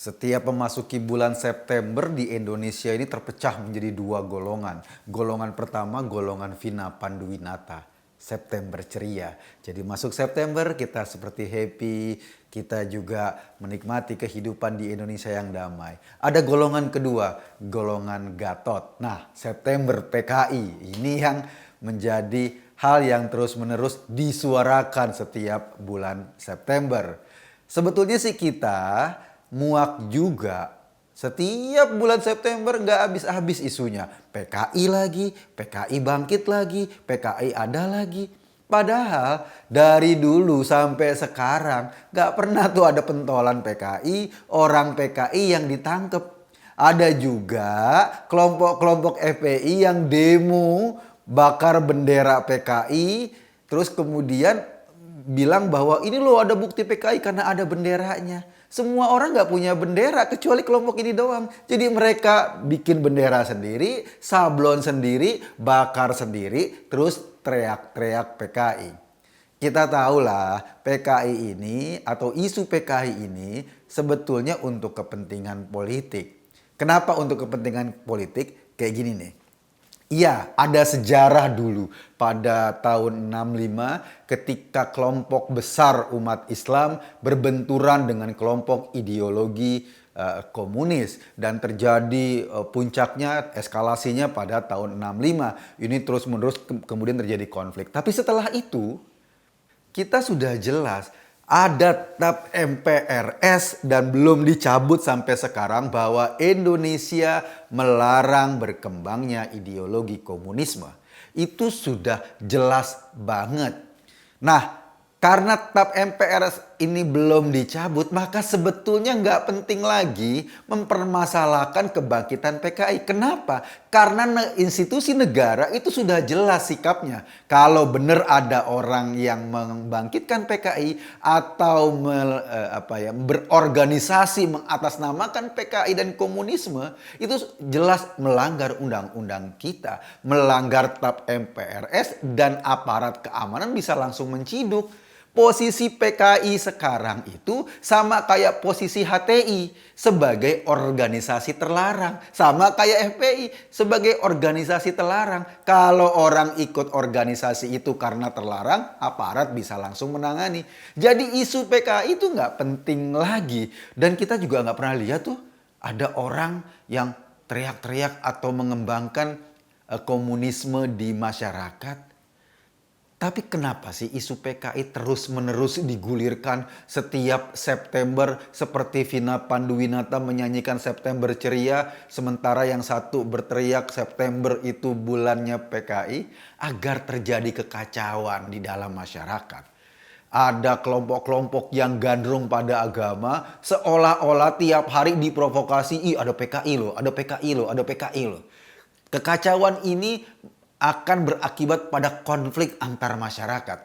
Setiap memasuki bulan September di Indonesia ini terpecah menjadi dua golongan. Golongan pertama golongan Vina Panduwinata, September ceria. Jadi masuk September kita seperti happy, kita juga menikmati kehidupan di Indonesia yang damai. Ada golongan kedua, golongan Gatot. Nah, September PKI ini yang menjadi hal yang terus-menerus disuarakan setiap bulan September. Sebetulnya sih kita muak juga. Setiap bulan September nggak habis-habis isunya. PKI lagi, PKI bangkit lagi, PKI ada lagi. Padahal dari dulu sampai sekarang nggak pernah tuh ada pentolan PKI, orang PKI yang ditangkep. Ada juga kelompok-kelompok FPI yang demo bakar bendera PKI, terus kemudian bilang bahwa ini loh ada bukti PKI karena ada benderanya. Semua orang nggak punya bendera kecuali kelompok ini doang. Jadi mereka bikin bendera sendiri, sablon sendiri, bakar sendiri, terus teriak-teriak PKI. Kita tahulah PKI ini atau isu PKI ini sebetulnya untuk kepentingan politik. Kenapa untuk kepentingan politik? Kayak gini nih. Iya, ada sejarah dulu pada tahun 65 ketika kelompok besar umat Islam berbenturan dengan kelompok ideologi komunis dan terjadi puncaknya eskalasinya pada tahun 65. Ini terus-menerus kemudian terjadi konflik. Tapi setelah itu kita sudah jelas ada TAP MPRS dan belum dicabut sampai sekarang bahwa Indonesia melarang berkembangnya ideologi komunisme. Itu sudah jelas banget. Nah, karena TAP MPRS ini belum dicabut, maka sebetulnya nggak penting lagi mempermasalahkan kebangkitan PKI. Kenapa? Karena institusi negara itu sudah jelas sikapnya. Kalau benar ada orang yang membangkitkan PKI atau berorganisasi mengatasnamakan PKI dan komunisme, itu jelas melanggar undang-undang kita, melanggar TAP MPRS dan aparat keamanan bisa langsung menciduk. Posisi PKI sekarang itu sama kayak posisi HTI sebagai organisasi terlarang. Sama kayak FPI sebagai organisasi terlarang. Kalau orang ikut organisasi itu karena terlarang, aparat bisa langsung menangani. Jadi isu PKI itu nggak penting lagi. Dan kita juga nggak pernah lihat tuh ada orang yang teriak-teriak atau mengembangkan komunisme di masyarakat. Tapi kenapa sih isu PKI terus-menerus digulirkan setiap September seperti Vina Panduwinata menyanyikan September ceria sementara yang satu berteriak September itu bulannya PKI agar terjadi kekacauan di dalam masyarakat. Ada kelompok-kelompok yang gandrung pada agama seolah-olah tiap hari diprovokasi, ih ada PKI loh, ada PKI loh, ada PKI loh. Kekacauan ini akan berakibat pada konflik antar masyarakat.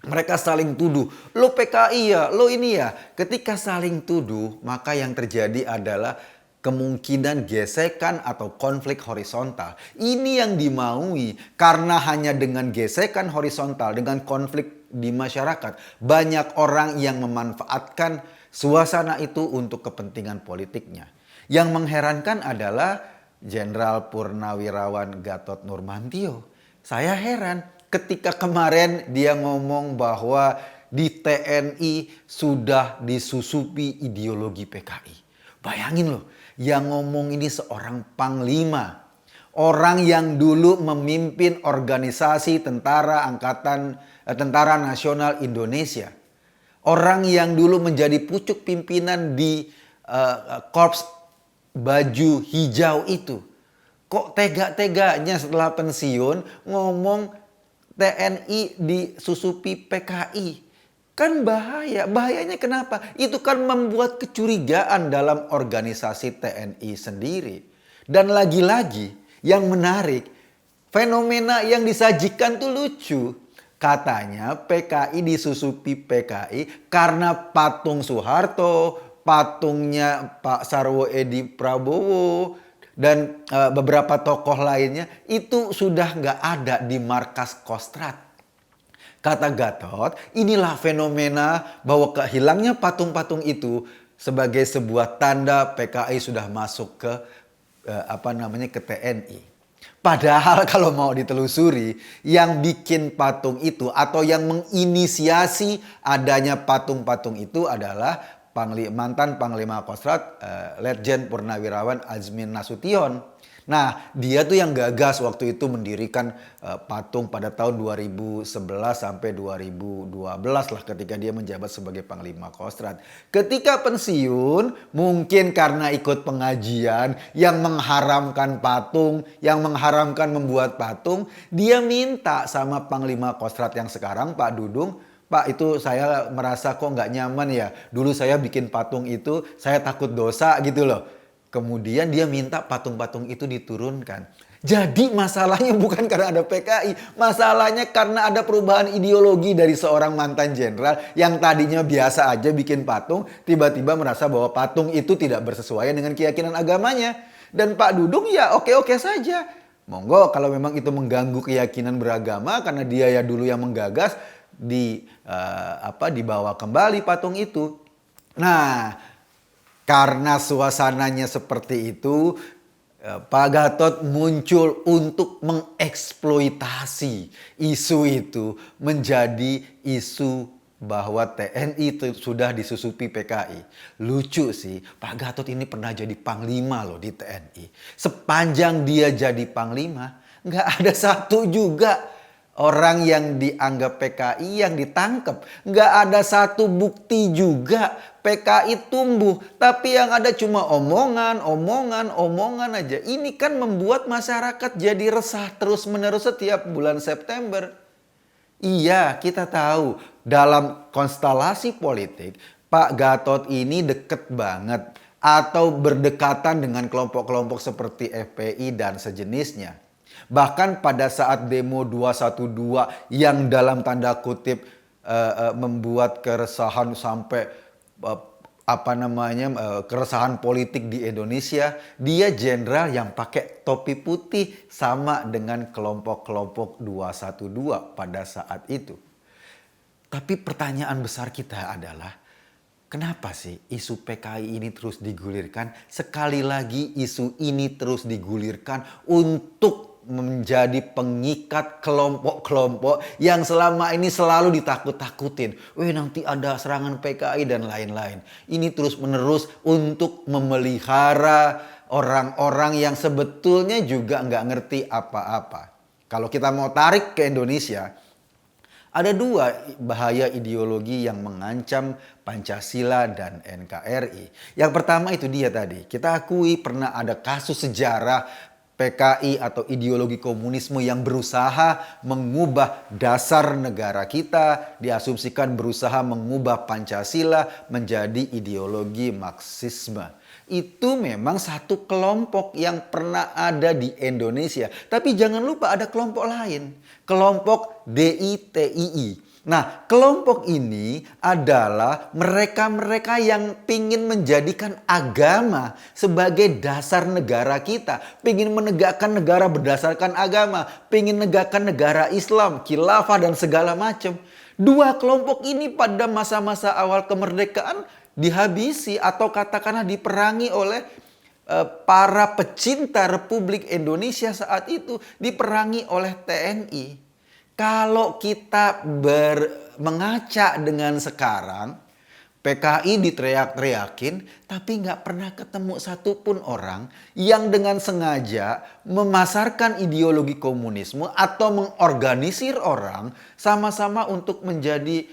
Mereka saling tuduh, lo PKI ya, lo ini ya. Ketika saling tuduh, maka yang terjadi adalah kemungkinan gesekan atau konflik horizontal. Ini yang dimaui karena hanya dengan gesekan horizontal, dengan konflik di masyarakat, banyak orang yang memanfaatkan suasana itu untuk kepentingan politiknya. Yang mengherankan adalah Jenderal Purnawirawan Gatot Nurmantio. Saya heran ketika kemarin dia ngomong bahwa di TNI sudah disusupi ideologi PKI. Bayangin loh, yang ngomong ini seorang panglima. Orang yang dulu memimpin organisasi Tentara Nasional Indonesia. Orang yang dulu menjadi pucuk pimpinan di Korps baju hijau itu. Kok tega-teganya setelah pensiun ngomong TNI disusupi PKI. Kan bahaya. Bahayanya kenapa? Itu kan membuat kecurigaan dalam organisasi TNI sendiri. Dan lagi-lagi yang menarik, fenomena yang disajikan tuh lucu. Katanya PKI disusupi PKI karena patung Soeharto, patungnya Pak Sarwo Edi Prabowo dan beberapa tokoh lainnya itu sudah nggak ada di markas Kostrad. Kata Gatot, inilah fenomena bahwa kehilangnya patung-patung itu sebagai sebuah tanda PKI sudah masuk ke ke TNI. Padahal kalau mau ditelusuri, yang bikin patung itu atau yang menginisiasi adanya patung-patung itu adalah mantan Panglima Kostrad Letjen Purnawirawan Azmin Nasution. Nah, dia tuh yang gagas waktu itu mendirikan patung pada tahun 2011 sampai 2012 lah ketika dia menjabat sebagai Panglima Kostrad. Ketika pensiun, mungkin karena ikut pengajian yang mengharamkan patung, yang mengharamkan membuat patung, dia minta sama Panglima Kostrad yang sekarang, Pak Dudung, Pak, itu saya merasa kok nggak nyaman ya. Dulu saya bikin patung itu, saya takut dosa gitu loh. Kemudian dia minta patung-patung itu diturunkan. Jadi masalahnya bukan karena ada PKI. Masalahnya karena ada perubahan ideologi dari seorang mantan jenderal yang tadinya biasa aja bikin patung. Tiba-tiba merasa bahwa patung itu tidak bersesuaian dengan keyakinan agamanya. Dan Pak Dudung ya oke-oke saja. Monggo kalau memang itu mengganggu keyakinan beragama karena dia ya dulu yang menggagas dibawa kembali patung itu. Nah, karena suasananya seperti itu, Pak Gatot muncul untuk mengeksploitasi isu itu menjadi isu bahwa TNI itu sudah disusupi PKI. Lucu sih, Pak Gatot ini pernah jadi panglima loh di TNI. Sepanjang dia jadi panglima, nggak ada satu juga orang yang dianggap PKI yang ditangkap. Nggak ada satu bukti juga PKI tumbuh. Tapi yang ada cuma omongan aja. Ini kan membuat masyarakat jadi resah terus-menerus setiap bulan September. Iya, kita tahu dalam konstelasi politik Pak Gatot ini deket banget atau berdekatan dengan kelompok-kelompok seperti FPI dan sejenisnya. Bahkan pada saat demo 212 yang dalam tanda kutip membuat keresahan sampai keresahan politik di Indonesia, dia jenderal yang pakai topi putih sama dengan kelompok-kelompok 212 pada saat itu. Tapi pertanyaan besar kita adalah, kenapa sih isu PKI ini terus digulirkan? Sekali lagi isu ini terus digulirkan untuk menjadi pengikat kelompok-kelompok yang selama ini selalu ditakut-takutin. Nanti ada serangan PKI dan lain-lain. Ini terus-menerus untuk memelihara orang-orang yang sebetulnya juga nggak ngerti apa-apa. Kalau kita mau tarik ke Indonesia, ada dua bahaya ideologi yang mengancam Pancasila dan NKRI. Yang pertama itu dia tadi. Kita akui pernah ada kasus sejarah PKI atau ideologi komunisme yang berusaha mengubah dasar negara kita, diasumsikan berusaha mengubah Pancasila menjadi ideologi Marxisme. Itu memang satu kelompok yang pernah ada di Indonesia. Tapi jangan lupa ada kelompok lain, kelompok DITII. Nah, kelompok ini adalah mereka-mereka yang pingin menjadikan agama sebagai dasar negara kita. Pingin menegakkan negara berdasarkan agama. Pingin menegakkan negara Islam, khilafah dan segala macam. Dua kelompok ini pada masa-masa awal kemerdekaan dihabisi atau katakanlah diperangi oleh para pecinta Republik Indonesia saat itu, diperangi oleh TNI. Kalau kita mengaca dengan sekarang, PKI diteriak-teriakin, tapi nggak pernah ketemu satupun orang yang dengan sengaja memasarkan ideologi komunisme atau mengorganisir orang sama-sama untuk menjadi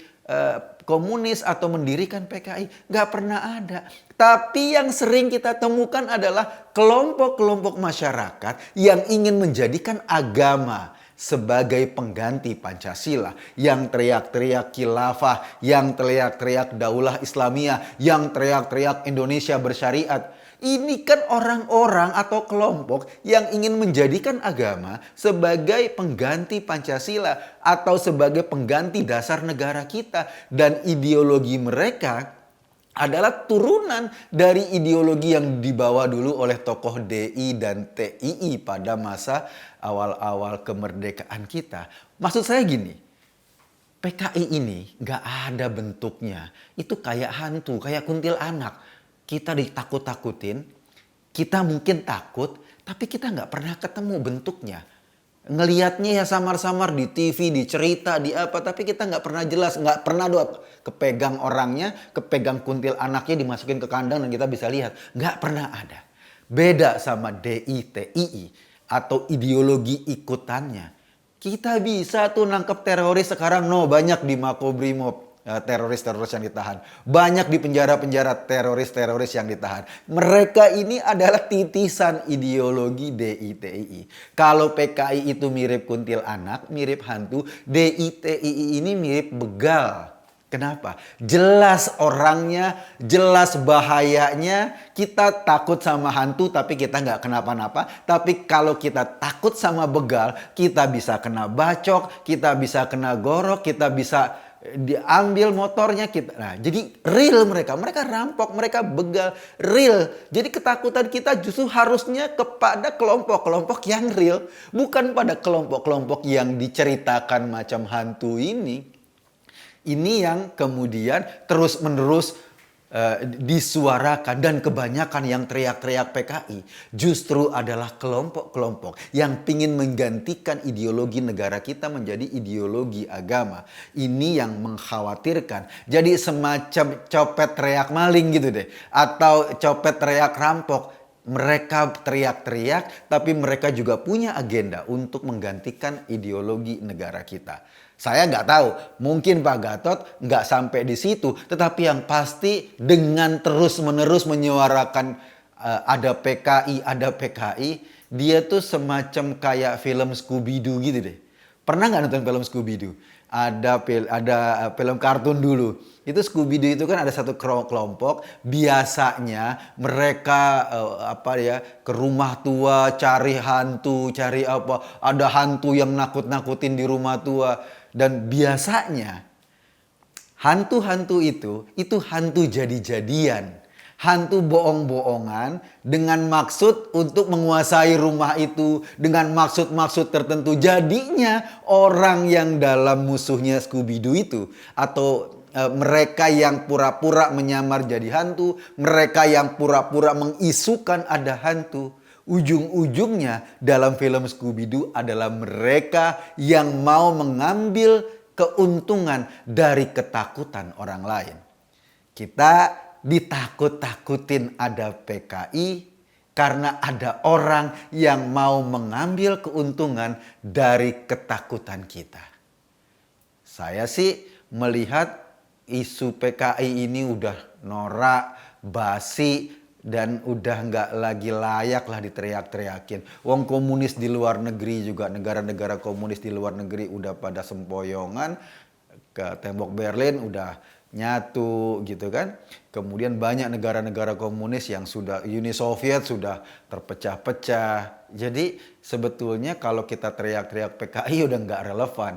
komunis atau mendirikan PKI. Nggak pernah ada. Tapi yang sering kita temukan adalah kelompok-kelompok masyarakat yang ingin menjadikan agama sebagai pengganti Pancasila, yang teriak-teriak khilafah, yang teriak-teriak daulah Islamiyah, yang teriak-teriak Indonesia bersyariat. Ini kan orang-orang atau kelompok yang ingin menjadikan agama sebagai pengganti Pancasila atau sebagai pengganti dasar negara kita. Dan ideologi mereka adalah turunan dari ideologi yang dibawa dulu oleh tokoh DI dan TII pada masa awal-awal kemerdekaan kita. Maksud saya gini, PKI ini gak ada bentuknya. Itu kayak hantu, kayak kuntilanak. kita ditakut-takutin, kita mungkin takut, tapi kita nggak pernah ketemu bentuknya. Ngelihatnya ya samar-samar di TV, di cerita, di apa, tapi kita nggak pernah jelas, nggak pernah kepegang orangnya, kepegang kuntil anaknya dimasukin ke kandang dan kita bisa lihat. Nggak pernah ada. Beda sama DITII atau ideologi ikutannya. Kita bisa tuh nangkep teroris sekarang, banyak di Makobrimob. Teroris-teroris yang ditahan. Banyak di penjara-penjara teroris-teroris yang ditahan. Mereka ini adalah titisan ideologi DITII. Kalau PKI itu mirip kuntilanak, mirip hantu, DITII ini mirip begal. Kenapa? Jelas orangnya, jelas bahayanya. Kita takut sama hantu tapi kita nggak kenapa-napa. Tapi kalau kita takut sama begal, kita bisa kena bacok, kita bisa kena gorok, kita bisa diambil motornya kita. Nah, jadi real mereka rampok, mereka begal, real. Jadi ketakutan kita justru harusnya kepada kelompok-kelompok yang real, bukan pada kelompok-kelompok yang diceritakan macam hantu ini. Ini yang kemudian terus-menerus disuarakan, dan kebanyakan yang teriak-teriak PKI justru adalah kelompok-kelompok yang ingin menggantikan ideologi negara kita menjadi ideologi agama. Ini yang mengkhawatirkan. Jadi semacam copet teriak maling gitu deh, atau copet teriak rampok. Mereka teriak-teriak, tapi mereka juga punya agenda untuk menggantikan ideologi negara kita. Saya nggak tahu, mungkin Pak Gatot nggak sampai di situ. Tetapi yang pasti dengan terus-menerus menyuarakan ada PKI, dia tuh semacam kayak film Scooby-Doo gitu deh. Pernah nggak nonton film Scooby-Doo? Ada film kartun dulu. Itu Scooby-Doo itu kan ada satu kelompok. Biasanya mereka ke rumah tua cari hantu, cari apa. Ada hantu yang nakut-nakutin di rumah tua. Dan biasanya hantu-hantu itu hantu jadi-jadian. Hantu bohong-bohongan dengan maksud untuk menguasai rumah itu. Dengan maksud-maksud tertentu. Jadinya orang yang dalam musuhnya Scooby-Doo itu, atau mereka yang pura-pura menyamar jadi hantu, mereka yang pura-pura mengisukan ada hantu, ujung-ujungnya dalam film Scooby-Doo adalah mereka yang mau mengambil keuntungan dari ketakutan orang lain. Kita ditakut-takutin ada PKI karena ada orang yang mau mengambil keuntungan dari ketakutan kita. Saya sih melihat isu PKI ini udah norak, basi, dan udah nggak lagi layak lah diteriak-teriakin. Wong komunis di luar negeri juga, negara-negara komunis di luar negeri udah pada sempoyongan ke tembok Berlin, udah nyatu gitu kan. Kemudian banyak negara-negara komunis yang sudah, Uni Soviet sudah terpecah-pecah. Jadi sebetulnya kalau kita teriak-teriak PKI udah nggak relevan.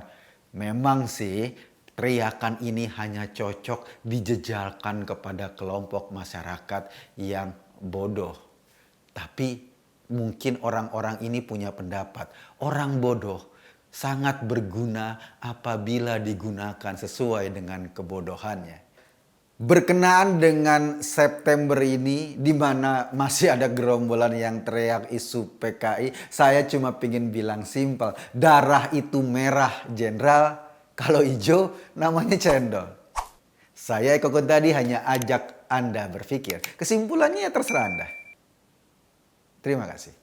Memang sih teriakan ini hanya cocok dijejalkan kepada kelompok masyarakat yang bodoh. Tapi mungkin orang-orang ini punya pendapat. Orang bodoh sangat berguna apabila digunakan sesuai dengan kebodohannya. Berkenaan dengan September ini, di mana masih ada gerombolan yang teriak isu PKI, saya cuma pengen bilang simpel. Darah itu merah, Jenderal. Kalau hijau, namanya cendol. Saya Eko Kuntadi hanya ajak Anda berpikir. Kesimpulannya ya terserah Anda. Terima kasih.